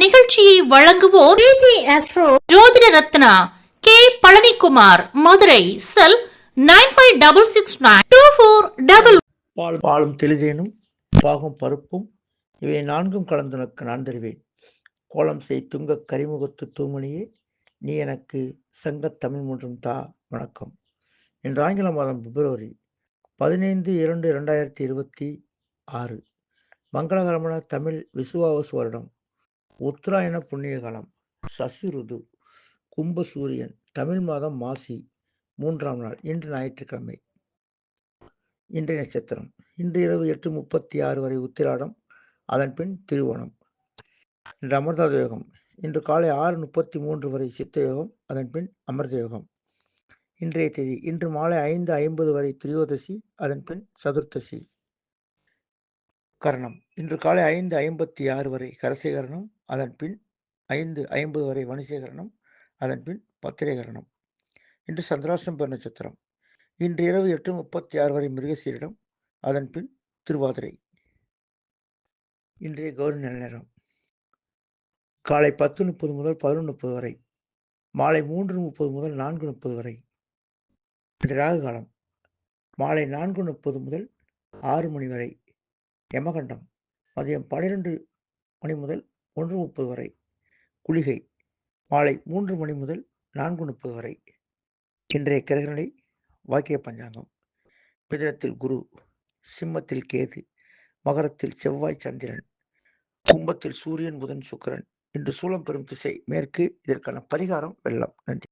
நிகழ்ச்சியை வழங்குவோர் ஜோதிட ரத்னா கே பழனிக்குமார், மதுரை. செல் 95669242. பாலும் தெளிதேனும் பாகும் பருப்பும் இவை நான்கும் கலந்துனக்கு நான் தருவேன். கோலம் செய் துங்க கரிமுகத்து தூமணியே, நீ எனக்கு சங்கத் தமிழ் மூன்றும் தா. வணக்கம். இன்று ஆங்கில மாதம் பிப்ரவரி 15/2/2026 மங்களகரமான தமிழ் விசுவாவசு வருடம், உத்தராயண புண்ணிய காலம், சசி ருது, கும்ப சூரியன், தமிழ் மாதம் மாசி 3ஆம் நாள். இன்று ஞாயிற்றுக்கிழமை. இன்றைய நட்சத்திரம் இன்று இரவு 8:36 வரை உத்திராடம், அதன் பின் திருவோணம். இன்று அமிர்தாத யோகம் இன்று காலை 6:33 வரை சித்த யோகம், அதன் பின் அமிர்த யோகம். இன்றைய தேதி இன்று மாலை 5:50 வரை திரியோதசி, அதன் பின் சதுர்த்தசி. கரணம் இன்று காலை 5:56 வரை கரசேகரணம், அதன் பின் 5:50 வரை வணிசேகரணம், அதன் பின் பத்திரேகரணம். இன்று சந்திராஷ்டம் பெரு நட்சத்திரம் இன்று இரவு 8:36 வரை மிருகசீரிடம், அதன் பின் திருவாதிரை. இன்றைய கௌரி நல்ல நேரம் காலை 10:30 முதல் 11:30 வரை, மாலை 3:30 முதல் 4:30 வரை. இன்று ராகு காலம் மாலை 4:30 முதல் 6 மணி வரை. யமகண்டம் மதியம் 12 மணி முதல் 1:30 வரை. குளிகை மாலை 3 மணி முதல் 4:30 வரை. இன்றைய கிரகநிலை வாக்கிய பஞ்சாங்கம். மிதுனத்தில் குரு, சிம்மத்தில் கேது, மகரத்தில் செவ்வாய் சந்திரன், கும்பத்தில் சூரியன் புதன் சுக்கிரன். இன்று சூலம் பெறும் திசை மேற்கு. இதற்கான பரிகாரம் வெள்ளம். நன்றி.